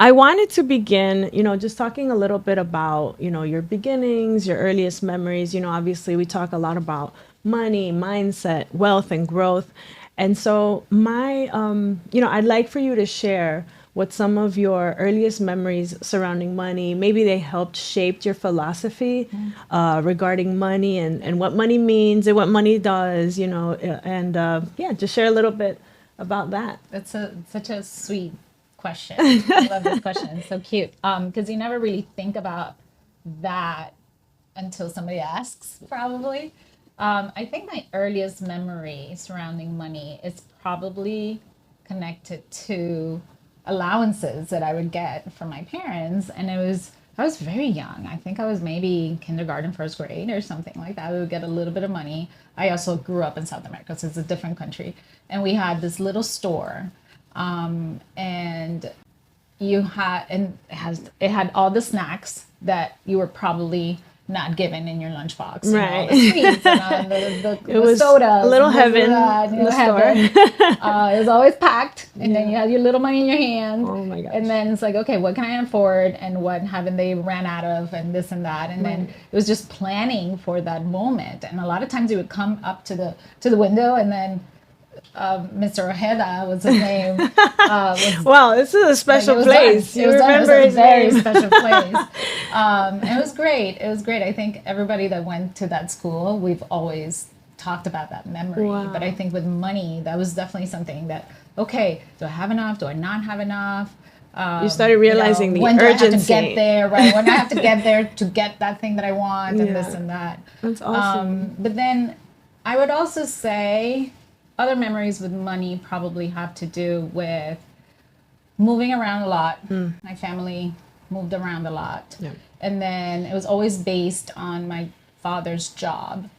I wanted to begin, just talking a little bit about, your beginnings, your earliest memories. Obviously we talk a lot about money, mindset, wealth, and growth. And so I'd like for you to share what some of your earliest memories surrounding money, maybe they helped shape your philosophy regarding money and what money means and what money does, just share a little bit about that. That's such a sweet question. I love this question. It's so cute. Because you never really think about that until somebody asks, probably. I think my earliest memory surrounding money is probably connected to allowances that I would get from my parents. And I was very young. I think I was maybe kindergarten, first grade or something like that. We would get a little bit of money. I also grew up in South America, so it's a different country. And we had this little store. And it had all the snacks that you were probably not given in your lunchbox, right? All the sweets and all the was sodas, a little heaven in the store. It was always packed, and then you had your little money in your hand. Oh my gosh! And then it's like, okay, what can I afford, and what haven't they ran out of, and this and that, and then it was just planning for that moment. And a lot of times you would come up to the window, and then Mr. Ojeda was his name. Wow, this is a special place. You remember his very name. Special place. It was great. It was great. I think everybody that went to that school, we've always talked about that memory. Wow. But I think with money, that was definitely something that, okay, do I have enough? Do I not have enough? You started realizing the when urgency. Do I have to get there, right? When I have to get there to get that thing that I want, and this and that. That's awesome. But then I would also say other memories with money probably have to do with moving around a lot. My family moved around a lot. Yeah. And then it was always based on my father's job.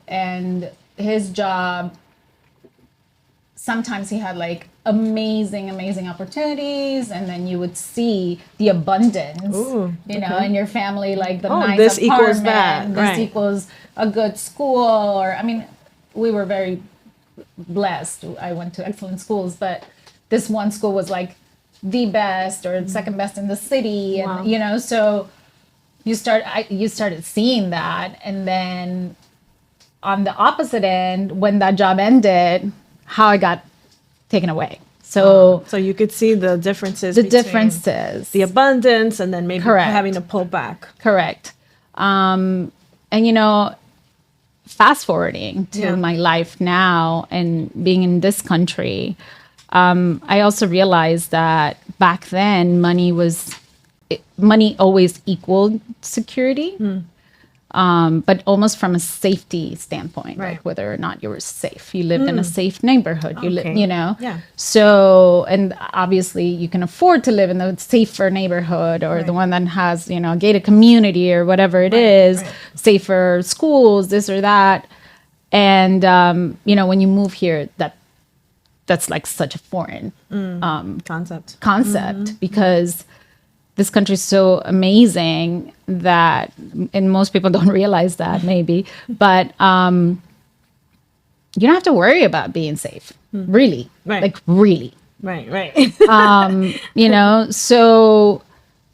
And his job, sometimes he had like amazing opportunities, and then you would see the abundance, in your family, like the nice this apartment, equals that. This equals a good school, or we were very blessed. I went to excellent schools, but this one school was like the best or second best in the city. Wow. And so you started seeing that. And then on the opposite end, when that job ended, how I got taken away. So you could see the differences. The abundance, and then maybe having to pull back. Correct. And fast forwarding to my life now and being in this country, I also realized that back then money always equaled security, but almost from a safety standpoint, like whether or not you were safe. You lived in a safe neighborhood. So, and obviously you can afford to live in the safer neighborhood, or the one that has, a gated community or whatever it is, safer schools, this or that. And, when you move here, that's like such a foreign concept because this country is so amazing that, and most people don't realize that maybe, but you don't have to worry about being safe, really, like really. Right.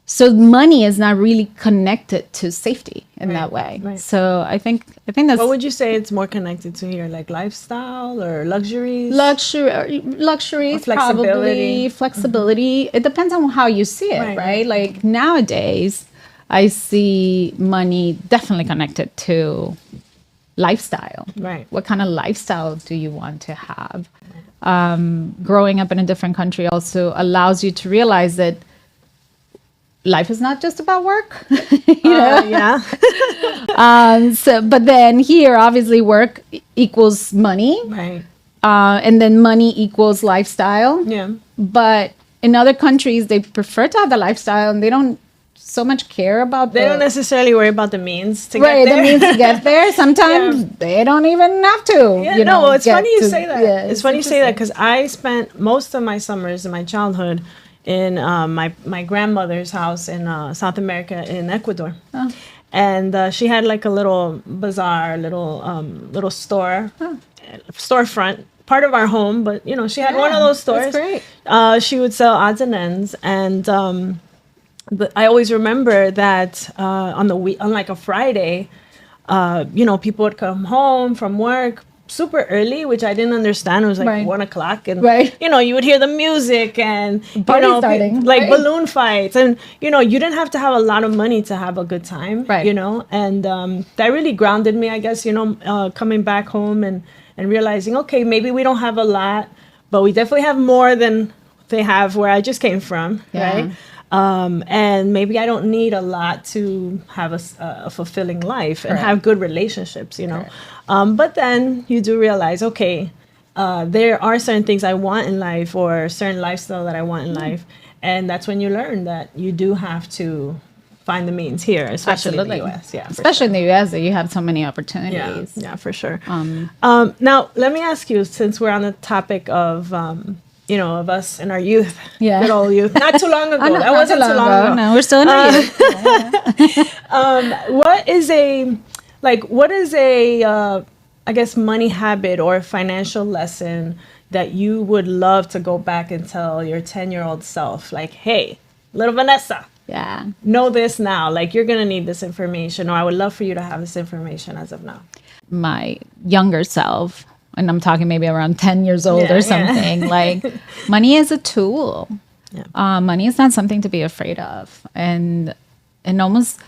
So money is not really connected to safety in that way. Right. So I think that's. What would you say it's more connected to here, like lifestyle or luxuries? Luxuries, probably flexibility. It depends on how you see it, right? Like nowadays, I see money definitely connected to lifestyle. Right. What kind of lifestyle do you want to have? Growing up in a different country also allows you to realize that life is not just about work, but then here, obviously, work equals money, right? And then money equals lifestyle. Yeah. But in other countries, they prefer to have the lifestyle, and they don't so much care about. They don't necessarily worry about the means to get there. The means to get there. Sometimes they don't even have to. It's funny you say that. Yeah, it's funny you say that because I spent most of my summers in my childhood in my grandmother's house in South America, in Ecuador. and she had like a little bazaar, little store, storefront, part of our home. But she had one of those stores. That's great. She would sell odds and ends, and but I always remember that on the week, on like a Friday, people would come home from work super early, which I didn't understand. It was like Right. 1 o'clock, and Right. you would hear the music and Party starting, like right? balloon fights, and you didn't have to have a lot of money to have a good time, Right. and that really grounded me, I guess. Coming back home and realizing, okay, maybe we don't have a lot, but we definitely have more than they have where I just came from, Yeah. right? And maybe I don't need a lot to have a fulfilling life and Correct. have good relationships, Correct. But then you do realize, okay, there are certain things I want in life or certain lifestyle that I want in life. And that's when you learn that you do have to find the means here, especially Absolutely. in the U.S. Yeah, for Especially in the U.S., that you have so many yeah, opportunities. yeah, for sure. Now, let me ask you, since we're on the topic of, of us in our youth, Yeah. good old youth, not too long ago. Oh, no, That not wasn't too long ago. No, we're still in our youth. What is a I guess money habit or financial lesson that you would love to go back and tell your 10-year-old self, like, hey, little Vanessa, Yeah. know this now, like you're gonna need this information, or I would love for you to have this information as of now. My younger self, and I'm talking maybe around 10 years old Yeah, or yeah. something, like money is a tool. Yeah. Money is not something to be afraid of. And almost,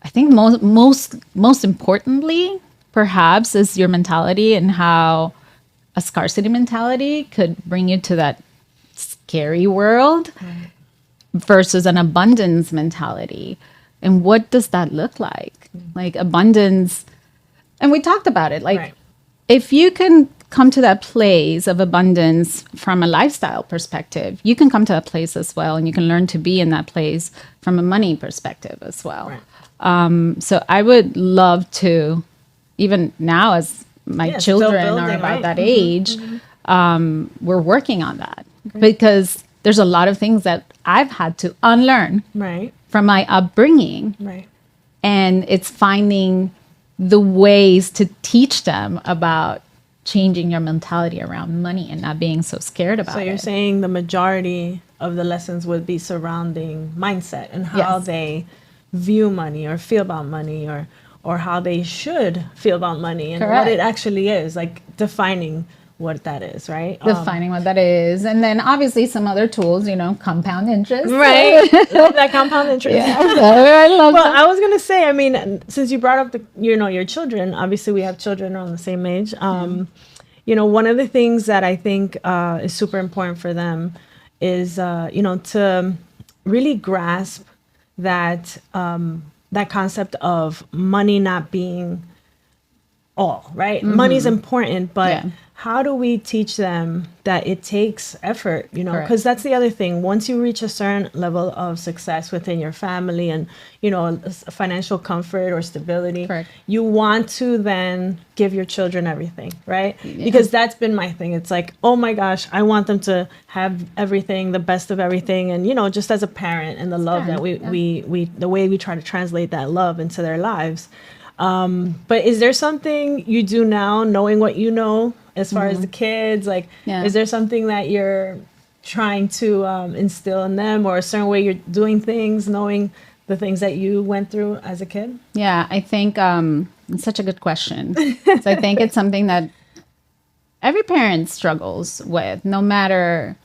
I think most importantly, perhaps, is your mentality and how a scarcity mentality could bring you to that scary world versus an abundance mentality. And what does that look like? Like abundance. And we talked about it. Like, Right. if you can come to that place of abundance from a lifestyle perspective, you can come to that place as well. And you can learn to be in that place from a money perspective as well. Right. So I would love to, even now as my Yeah, still children building, are about right? that age, we're working on that. Because there's a lot of things that I've had to unlearn Right. from my upbringing. Right. And it's finding the ways to teach them about changing your mentality around money and not being so scared about So you're it. saying the majority of the lessons would be surrounding mindset and how Yes. they view money or feel about money, or how they should feel about money and what Correct. it actually is, like defining what that is, right? Defining what that is. And then obviously some other tools, compound interest. Right. Love that compound interest. Yeah, I love Well, that. I was gonna say, I mean, since you brought up your children, obviously we have children around the same age. One of the things that I think is super important for them is, to really grasp that that concept of money not being all, right? Money's important, but Yeah. how do we teach them that it takes effort, Correct. because that's the other thing. Once you reach a certain level of success within your family and, financial comfort or stability, Correct. you want to then give your children everything, right? Because that's been my thing. It's like, oh my gosh, I want them to have everything, the best of everything. And, just as a parent and the love that we the way we try to translate that love into their lives. But is there something you do now, knowing what you know, as far as the kids? Like, Yeah. is there something that you're trying to instill in them, or a certain way you're doing things, knowing the things that you went through as a kid? Yeah, I think it's such a good question. So I think it's something that every parent struggles with, no matter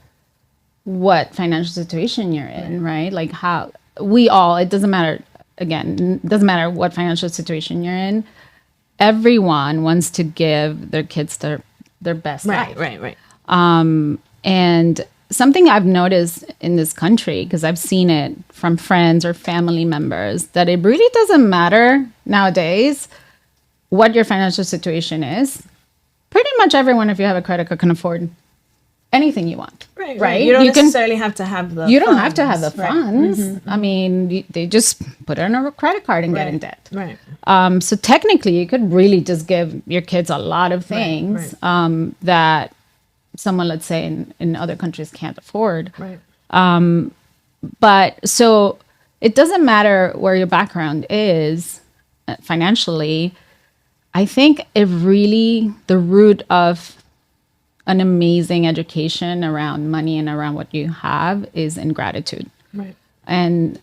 what financial situation you're in, right? Like how it doesn't matter, again, it doesn't matter what financial situation you're in. Everyone wants to give their kids their best life. Right. And something I've noticed in this country, because I've seen it from friends or family members, that it really doesn't matter nowadays what your financial situation is. Pretty much everyone, if you have a credit card, can afford anything you want. Right. You don't necessarily have to have the You don't have to funds. have the Right. funds. I mean, they just put it on a credit card and get in debt. Right. So technically, you could really just give your kids a lot of things that someone, let's say, in other countries can't afford. Right. But so it doesn't matter where your background is. financially, I think the root of an amazing education around money and around what you have is in gratitude. Right. And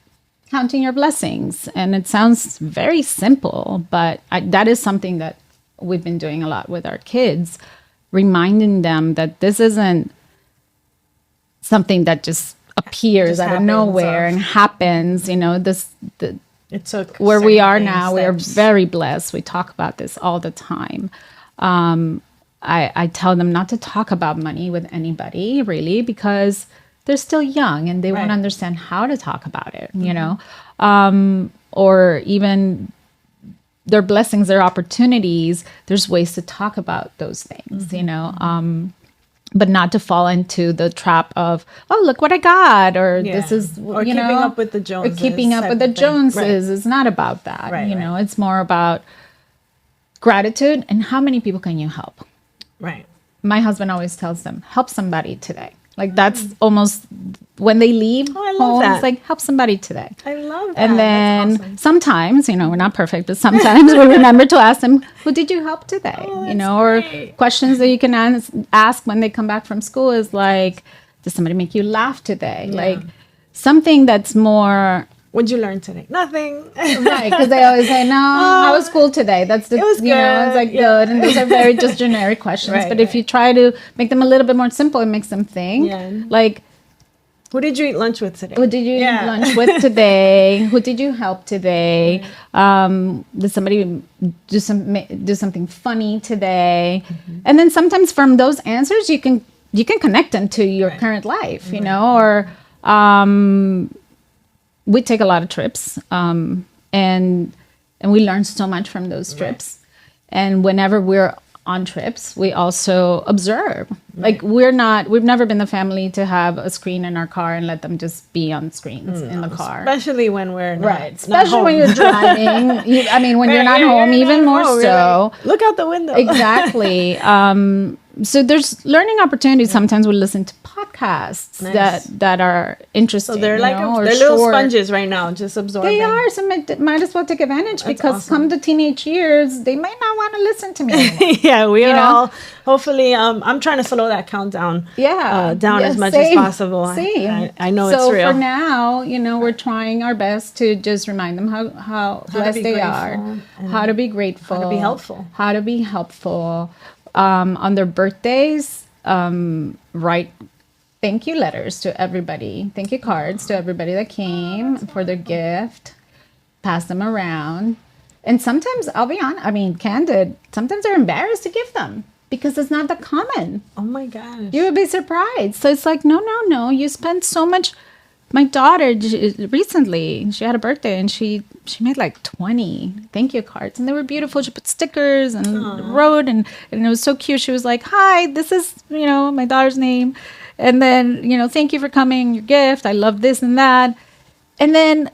counting your blessings. And it sounds very simple, but that is something that we've been doing a lot with our kids, reminding them that this isn't something that just appears out of nowhere and happens. It took where we are now. Steps. We are very blessed. We talk about this all the time. I tell them not to talk about money with anybody, really, because they're still young and they won't understand how to talk about it, or even their blessings, their opportunities. There's ways to talk about those things, but not to fall into the trap of, oh, look what I got, or this is, keeping up with the Joneses. Or keeping up with the Joneses. It's not about that, It's more about gratitude and how many people can you help. Right. My husband always tells them, help somebody today. Like that's almost when they leave home, it's like, help somebody today. I love that. And then that's awesome. Sometimes, we're not perfect, but sometimes we remember to ask them, who did you help today? Or questions that you can ask when they come back from school is like, did somebody make you laugh today? Yeah. Like something that's more... What'd you learn today? Nothing. Right, because they always say, no, how was school today? That's the, it was good. It's like good. And those are very just generic questions. But if you try to make them a little bit more simple, it makes them think. Yeah. Like, who did you eat lunch with today? Who did you eat lunch with today? Who did you help today? Did somebody do something funny today? Mm-hmm. And then sometimes from those answers, you can connect them to your current life, or... we take a lot of trips, and we learn so much from those trips. And whenever we're on trips, we also observe. Like we've never been the family to have a screen in our car and let them just be on screens in the car. Especially when we're especially when you're driving. When you're not home, even more so. Like, look out the window. Exactly. So there's learning opportunities. Sometimes we listen to podcasts that are interesting. So they're like they're little sponges right now, just absorbing. They are. So might as well take advantage. That's because come the teenage years, they might not want to listen to me anymore. We are all hopefully. I'm trying to slow that countdown. Down as much as possible. I know it's real. So for now, we're trying our best to just remind them how blessed they are, how to be grateful, how to be helpful. On their birthdays, write thank you letters to everybody, thank you cards to everybody that came for their gift, pass them around. And sometimes, I'll be honest, candid, sometimes they're embarrassed to give them because it's not that common. Oh my gosh. You would be surprised. So it's like, no, you spend so much. My daughter recently, she had a birthday and she made like 20 thank you cards and they were beautiful. She put stickers and wrote and it was so cute. She was like, hi, this is, my daughter's name. And then, thank you for coming, your gift. I love this and that. And then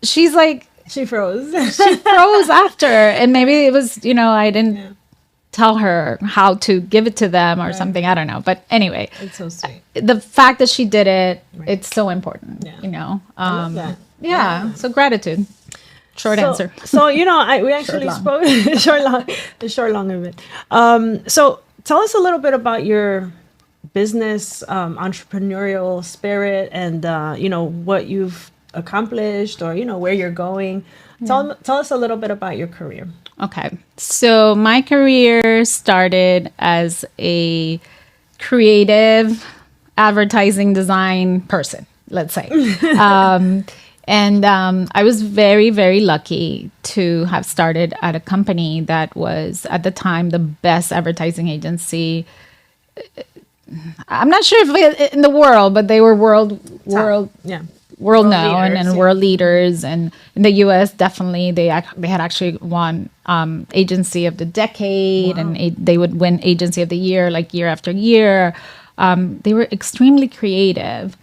she's like, she froze. She froze after. And maybe it was, I didn't tell her how to give it to them or something. I don't know. But anyway, it's so sweet. The fact that she did it, it's so important, I love that. So gratitude. Short answer. So, we actually spoke the short long of it. So tell us a little bit about your business, entrepreneurial spirit and, what you've accomplished or, where you're going. Tell us a little bit about your career. Okay. So my career started as a creative advertising design person, let's say. I was very, very lucky to have started at a company that was at the time the best advertising agency. I'm not sure if in the world, but they were world known and world leaders. And in the U.S., definitely they had actually won Agency of the Decade, and they would win Agency of the Year like year after year. They were extremely creative,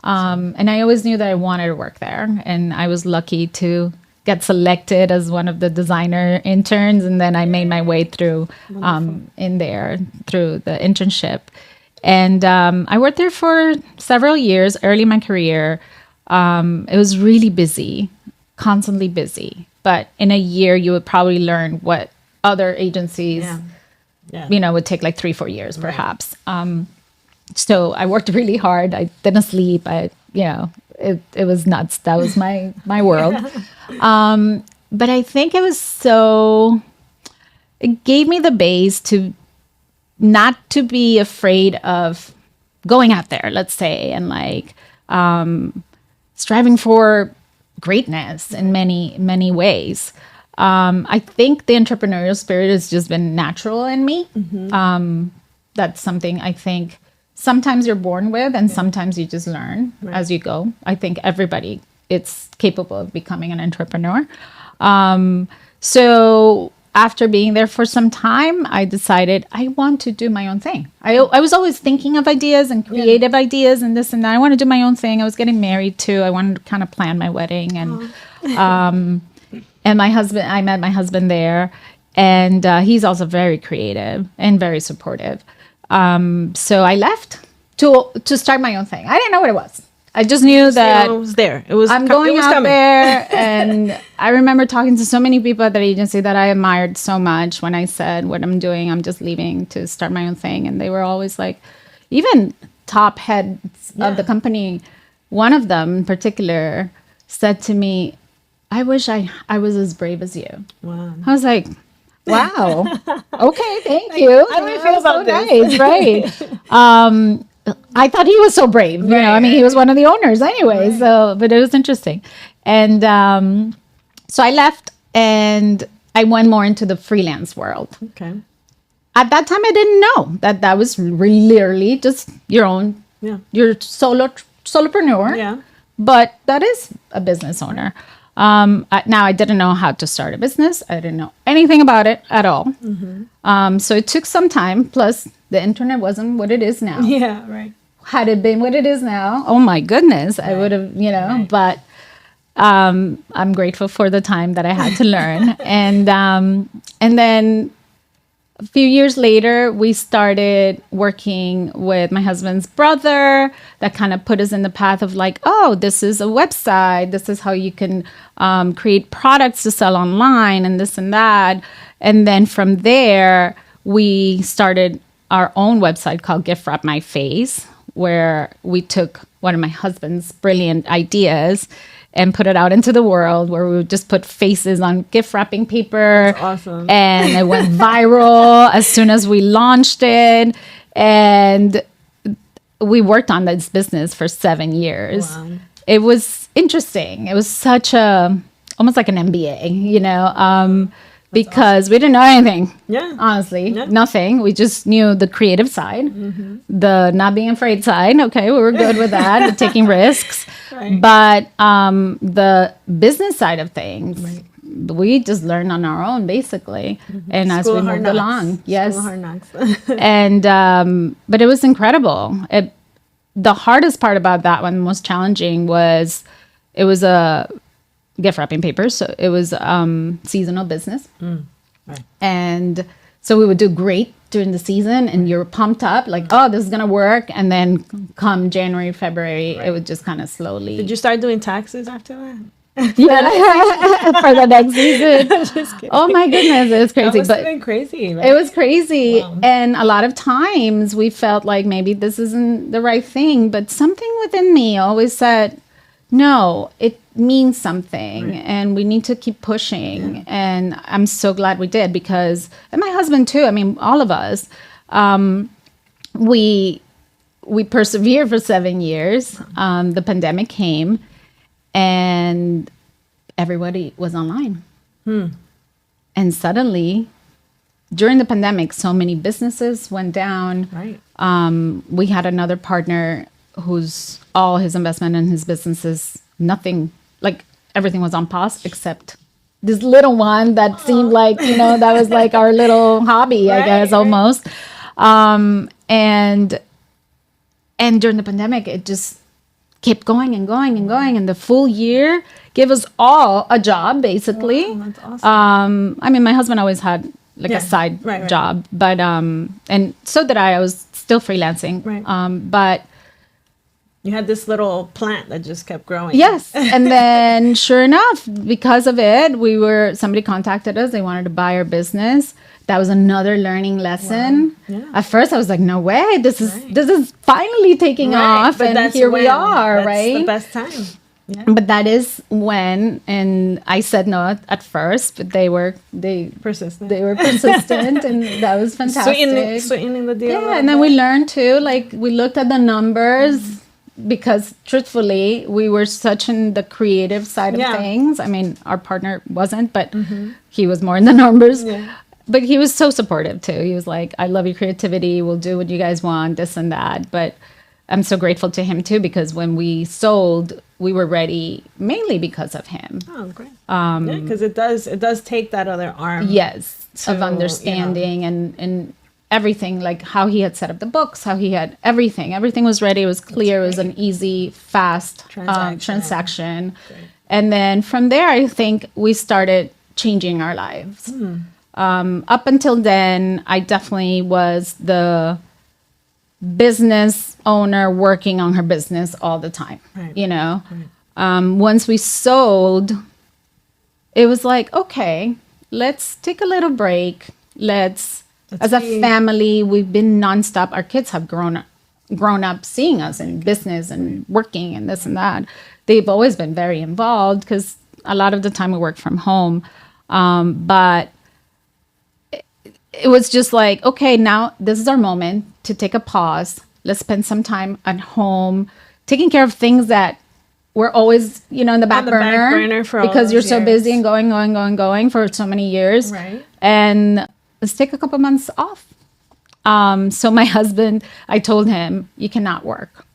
and I always knew that I wanted to work there. And I was lucky to get selected as one of the designer interns, and then I made my way through in there through the internship. And I worked there for several years, early in my career. It was really busy, constantly busy. but in a year you would probably learn what other agencies, would take like 3-4 years perhaps. So I worked really hard. I didn't sleep. It was nuts. That was my world. But I think it gave me the base to not to be afraid of going out there, let's say, and like striving for greatness in many, many ways. I think the entrepreneurial spirit has just been natural in me. That's something I think sometimes you're born with and sometimes you just learn as you go. I think everybody is capable of becoming an entrepreneur. So after being there for some time, I decided I want to do my own thing. I was always thinking of ideas and creative ideas and this and that. I want to do my own thing. I was getting married too. I wanted to kind of plan my wedding and my husband, I met my husband there, and he's also very creative and very supportive. So I left to start my own thing. I didn't know what it was. I just knew that it was there. I'm going out there. And I remember talking to so many people at that agency that I admired so much when I said what I'm doing, I'm just leaving to start my own thing. And they were always like, even top heads of the company, one of them in particular said to me, I wish I was as brave as you. Wow. I was like, wow. Okay, thank you. How do I feel about this? Nice, right. I thought he was so brave. I mean, he was one of the owners anyway. Right. So, but it was interesting. And so I left and I went more into the freelance world. Okay. At that time, I didn't know that was literally just your own, your solopreneur. Yeah. But that is a business owner. Now I didn't know how to start a business. I didn't know anything about it at all. So it took some time. Plus the internet wasn't what it is now. Yeah, right. Had it been what it is now, oh my goodness, I would have, but I'm grateful for the time that I had to learn. And then a few years later, we started working with my husband's brother. That kind of put us in the path of like, oh, this is a website. This is how you can create products to sell online and this and that. And then from there, we started our own website called Gift Wrap My Face, where we took one of my husband's brilliant ideas and put it out into the world, where we would just put faces on gift wrapping paper. That's awesome. And it went viral as soon as we launched it. And we worked on this business for 7 years. Wow. It was interesting. It was almost like an MBA, because awesome. We didn't know anything. Yeah. Honestly, nothing. We just knew the creative side, the not being afraid side. Okay, we were good with that, the taking risks. Right. But the business side of things, we just learned on our own, basically. And as we moved along, yes. School of hard knocks. And but it was incredible. The hardest part about that one, most challenging, was it was a gift wrapping paper, so it was seasonal business. Right. And so we would do great during the season and you're pumped up like, oh, this is gonna work, and then come January, February, it would just kind of slowly. Did you start doing taxes after that? Yeah. For the next season. Just kidding. Oh my goodness, it was crazy. That must have been crazy, right? It was crazy. Wow. And a lot of times we felt like maybe this isn't the right thing, but something within me always said, no, it means something, and we need to keep pushing. Yeah. And I'm so glad we did, because, and my husband too, I mean, all of us, we persevered for 7 years. The pandemic came and everybody was online. And suddenly, during the pandemic, so many businesses went down. Right. We had another partner who's all his investment in his businesses, nothing, like everything was on pause except this little one that seemed like, that was like our little hobby, I guess, almost. And during the pandemic, it just kept going and going and going. And the full year gave us all a job, basically. Wow, that's awesome. I mean, my husband always had like a side job, but, and so did I was still freelancing. Right. But You had this little plant that just kept growing. Yes. And then sure enough, because of it, somebody contacted us. They wanted to buy our business. That was another learning lesson. Wow. Yeah. At first I was like, no way, this Right. is finally taking off. But And that's here we when- are, that's right? the best time. Yeah. But that is when, and I said no at first, but they were Persistent. persistent, and that was fantastic. Sweetening the deal. a Yeah, little and then bit. we learned too, like we looked at the numbers because truthfully, we were such in the creative side of Yeah. things. I mean, our partner wasn't, but he was more in the numbers. Yeah. But he was so supportive too. He was like, I love your creativity. We'll do what you guys want, this and that. But I'm so grateful to him too, because when we sold, we were ready mainly because of him. Oh, great. Because it does take that other arm. Yes, to, of understanding and everything, like how he had set up the books, how he had everything. Everything was ready. It was clear. It was an easy, fast transaction. Great. And then from there, I think we started changing our lives. Up until then, I definitely was the business owner working on her business all the time. Right. You know, once we sold, it was like, okay, let's take a little break. As a family, we've been nonstop. Our kids have grown up seeing us in business and working and this and that. They've always been very involved because a lot of the time we work from home. But it was just like, okay, now this is our moment to take a pause. Let's spend some time at home, taking care of things that were always, in the back burner for all because those you're so years. busy and going for so many years. Right. And let's take a couple months off. So my husband, I told him, you cannot work.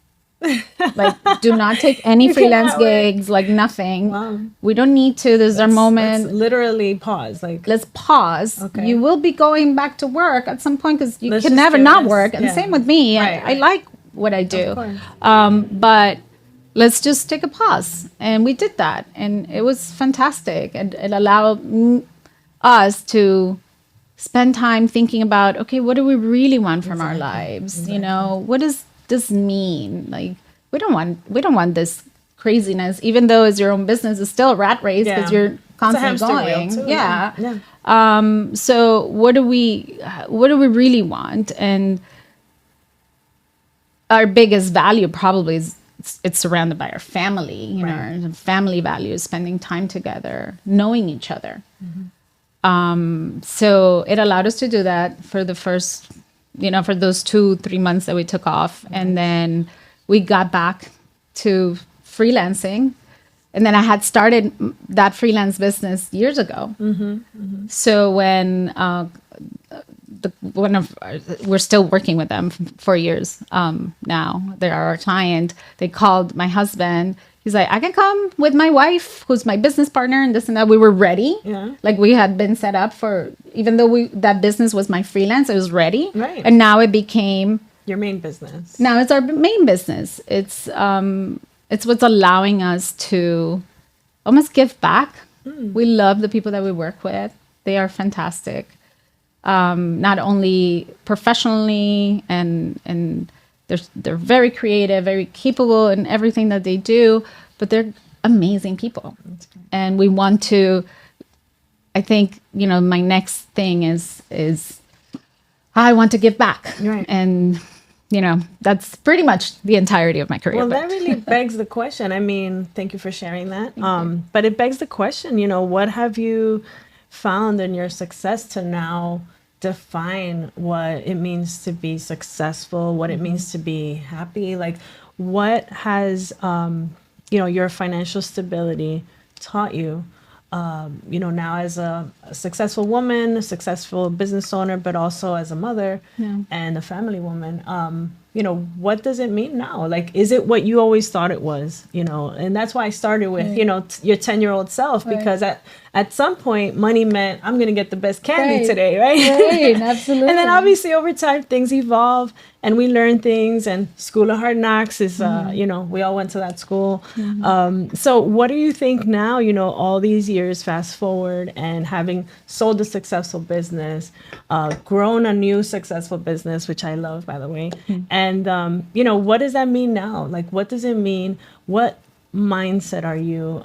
Like, do not take any freelance cannot work. gigs, like nothing. Wow. We don't need to. This is our moment. Let's literally pause. Like, Let's pause. Okay. You will be going back to work at some point because you Let's can just never do not this. work. And Yeah. same with me. Right, I right. like what I do. Of course. But let's just take a pause. And we did that. And it was fantastic. And it allowed us to spend time thinking about, okay, what do we really want from our lives? What does this mean? Like, we don't want this craziness, even though it's your own business, it's still a rat race because Yeah. you're It's a constantly hamster wheel, going. too. Yeah. So what do we really want? And our biggest value probably is it's surrounded by our family, Right. our family values, spending time together, knowing each other. So it allowed us to do that for the first, for those 2-3 months that we took off. And then we got back to freelancing. And then I had started that freelance business years ago. So when we're still working with them for years now. They're our client. They called my husband. He's like, I can come with my wife, who's my business partner, and this and that. We were ready. Yeah. Like we had been set up for, even though that business was my freelance, it was ready. Right. And now it became, Your main business. now it's our main business. It's what's allowing us to almost give back. We love the people that we work with. They are fantastic. Not only professionally and they're very creative, very capable in everything that they do, but they're amazing people. And we want to, I think, my next thing is I want to give back. Right. And, that's pretty much the entirety of my career. Well, but- that really begs the question. I mean, thank you for sharing that. But it begs the question, what have you found in your success to now define what it means to be successful, what it means to be happy? Like, what has, your financial stability taught you? Now as a successful woman, a successful business owner, but also as a mother and a family woman, what does it mean now? Like, is it what you always thought it was? And that's why I started with, your 10-year-old self, because at some point money meant I'm going to get the best candy today. Right. Absolutely. And then obviously over time things evolve and we learn things, and School of Hard Knocks is, we all went to that school. So what do you think now, all these years fast forward and having sold a successful business, grown a new successful business, which I love, by the way, and And, what does that mean now? Like, what does it mean? What mindset are you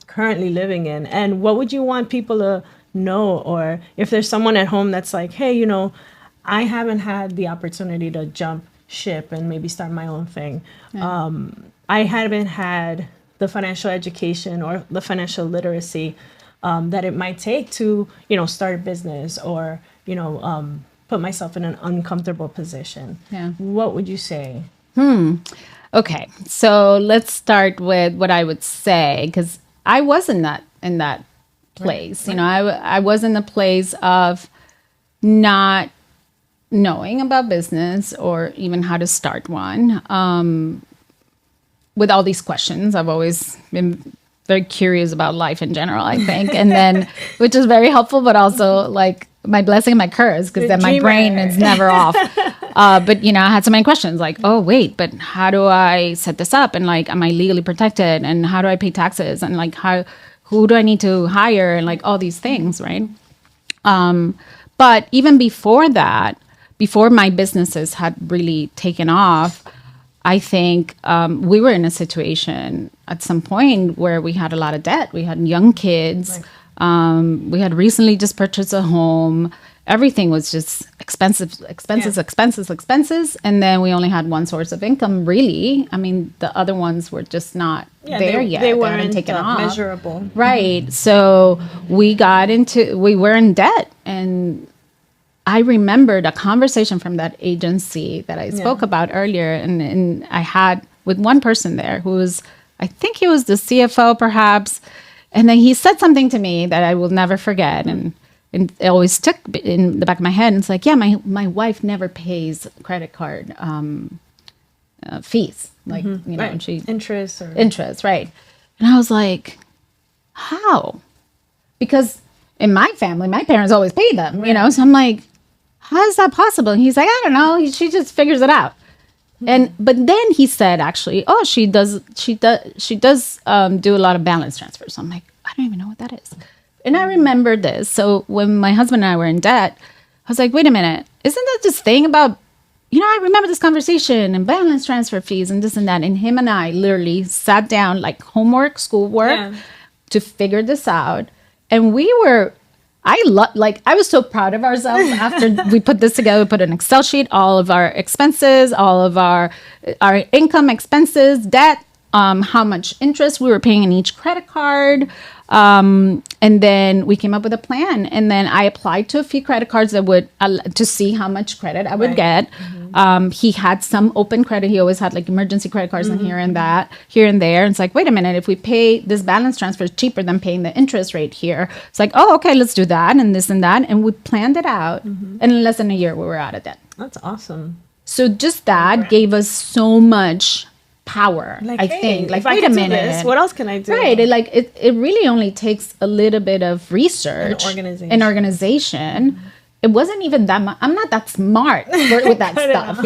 currently living in? And what would you want people to know? Or if there's someone at home that's like, hey, I haven't had the opportunity to jump ship and maybe start my own thing. I haven't had the financial education or the financial literacy that it might take to, start a business or, put myself in an uncomfortable position. Yeah. What would you say? Okay, so let's start with what I would say, because I was in that place. Right. I was in the place of not knowing about business or even how to start one. With all these questions, I've always been very curious about life in general, I think, and then which is very helpful, but also like my blessing and my curse, because then my brain is never off. But I had so many questions like, oh wait, but how do I set this up? And like, am I legally protected? And how do I pay taxes? And like, who do I need to hire? And like all these things, right? But even before that, before my businesses had really taken off, I think we were in a situation at some point where we had a lot of debt. We had young kids. Right. We had recently just purchased a home. Everything was just expenses. And then we only had one source of income, really. I mean, the other ones were just not there yet. They weren't taken off. Measurable. Right. Mm-hmm. So we were in debt. And I remembered a conversation from that agency that I spoke about earlier. And I had with one person there who was, I think he was the CFO perhaps. And then he said something to me that I will never forget. And it always stuck in the back of my head. And it's like, yeah, my wife never pays credit card fees. Like, right. she interest, right. And I was like, how? Because in my family, my parents always pay them, So I'm like, how is that possible? And he's like, I don't know. She just figures it out. But then he said, actually, oh, she does do a lot of balance transfers. So I'm like, I don't even know what that is. And I remember this. So when my husband and I were in debt, I was like, wait a minute, isn't that this thing about, I remember this conversation and balance transfer fees and this and that. And him and I literally sat down like homework, schoolwork to figure this out. And I was so proud of ourselves after we put this together. We put an Excel sheet, all of our expenses, all of our income, expenses, debt, how much interest we were paying in each credit card. And then we came up with a plan. And then I applied to a few credit cards that would to see how much credit I would get. Mm-hmm. He had some open credit. He always had like emergency credit cards and here and there. And it's like, wait a minute, if we pay this balance transfer is cheaper than paying the interest rate here. It's like, oh, okay, let's do that and this and that. And we planned it out. Mm-hmm. And in less than a year, we were out of debt. That's awesome. So just that gave us so much power. Like, I think like, wait a minute, what else can I do? Right. It really only takes a little bit of research and organization. Mm-hmm. It wasn't even that much. I'm not that smart with that stuff,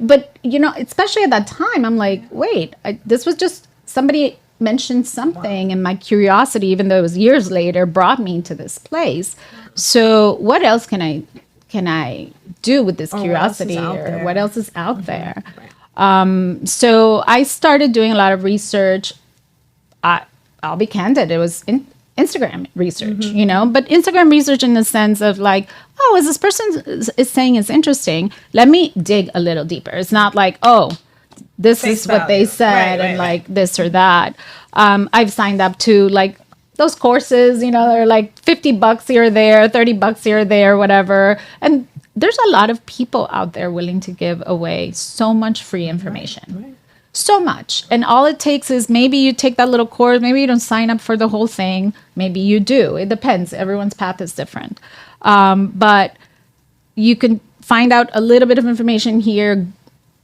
but especially at that time, I'm like, wait, this was just somebody mentioned something and my curiosity, even though it was years later, brought me to this place. So what else can I do with this curiosity or what else is out there? Right. So I started doing a lot of research. I'll be candid. It was Instagram research, but Instagram research in the sense of like, oh, as this person is saying is interesting, let me dig a little deeper. It's not like, oh, this is what they said and like this or that. I've signed up to like those courses, they're like $50 here or there, $30 here or there, whatever. And there's a lot of people out there willing to give away so much free information. Right. So much. And all it takes is maybe you take that little course, maybe you don't sign up for the whole thing, maybe you do. It depends. Everyone's path is different. But you can find out a little bit of information here,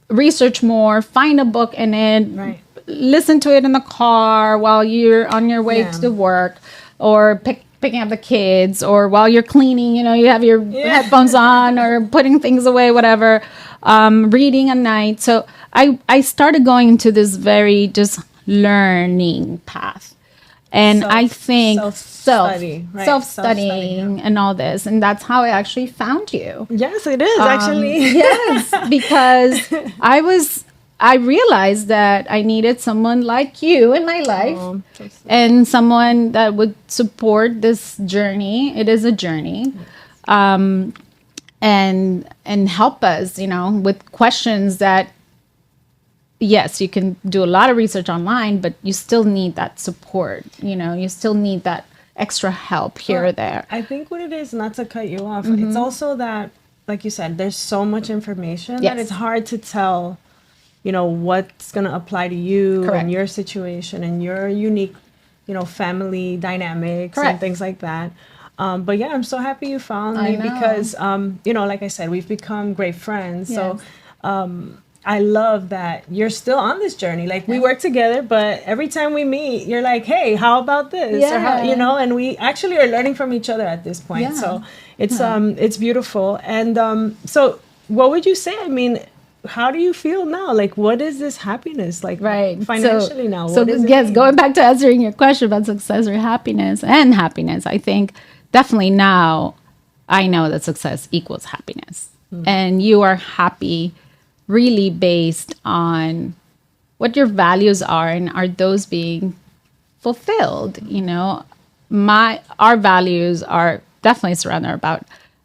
research more, find a book in it, listen to it in the car while you're on your way to work, or picking up the kids, or while you're cleaning, you have your headphones on or putting things away, whatever, reading at night. So I started going into this very just learning path. And I think self-study, right? self-studying and all this. And that's how I actually found you. Yes, it is actually. Yes, because I realized that I needed someone like you in my life, and someone that would support this journey. It is a journey. And help us, with questions that, yes, you can do a lot of research online, but you still need that support. You still need that extra help here or there. I think what it is, not to cut you off, it's also that, like you said, there's so much information that it's hard to tell, what's going to apply to you and your situation and your unique, family dynamics and things like that. But yeah, I'm so happy you found me because, like I said, we've become great friends. Yes. So I love that you're still on this journey. Like we work together, but every time we meet, you're like, hey, how about this? Or how, and we actually are learning from each other at this point. Yeah. So it's beautiful. And so what would you say? I mean, how do you feel now? Like, what is this happiness like financially now? So yes, going back to answering your question about success or happiness and happiness, I think definitely now I know that success equals happiness. And you are happy really based on what your values are, and are those being fulfilled. Our values are definitely surrounded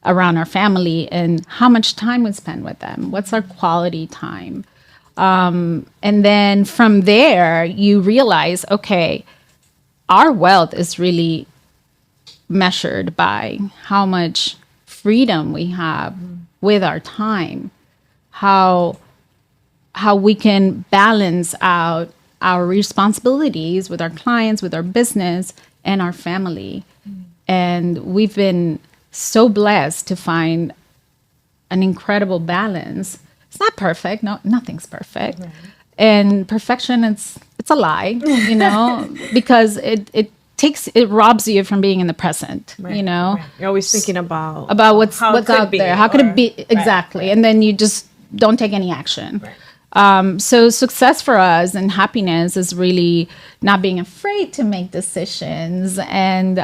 around our family and how much time we spend with them. What's our quality time? And then from there, you realize, okay, our wealth is really measured by how much freedom we have with our time, how we can balance out our responsibilities with our clients, with our business, and our family. And we've been so blessed to find an incredible balance. It's not perfect. No, nothing's perfect. Right. And perfection, it's a lie, because it robs you from being in the present. Right. You're always thinking about what's out there. How could it be? Exactly. Right. And then you just don't take any action. Right. So success for us and happiness is really not being afraid to make decisions and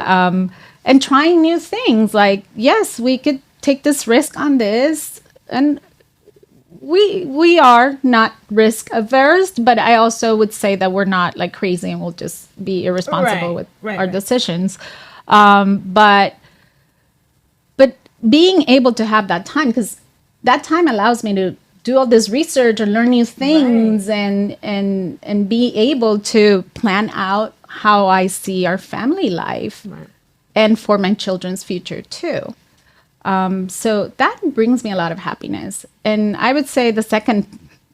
trying new things. Like, yes, we could take this risk on this, and we are not risk averse, but I also would say that we're not like crazy and we'll just be irresponsible with our decisions. But being able to have that time, because that time allows me to do all this research and learn new things, and be able to plan out how I see our family life and for my children's future too. So that brings me a lot of happiness. And I would say the second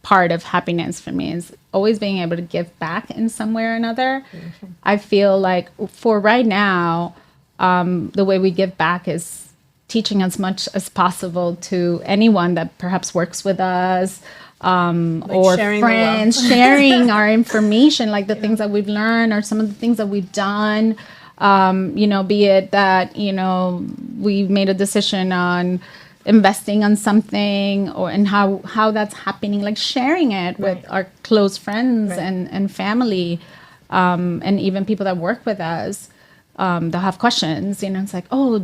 part of happiness for me is always being able to give back in some way or another. Mm-hmm. I feel like for right now, the way we give back is teaching as much as possible to anyone that perhaps works with us, or friends, sharing our information, like the things that we've learned or some of the things that we've done. Be it that, we made a decision on investing on something, and how that's happening, like sharing it with our close friends and family, and even people that work with us. They'll have questions, it's like, oh,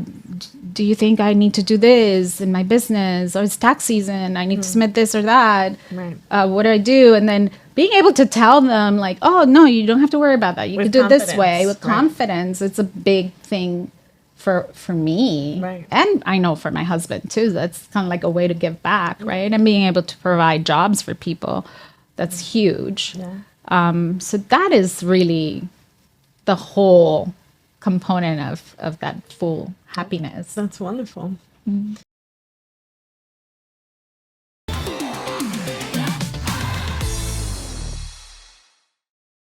do you think I need to do this in my business, or it's tax season, I need to submit this or that, what do I do? And then being able to tell them like, oh no, you don't have to worry about that, you can do it this way with confidence. It's a big thing for me, and I know for my husband too. That's kind of like a way to give back, right? And being able to provide jobs for people, that's huge. So that is really the whole component of that full happiness. That's wonderful.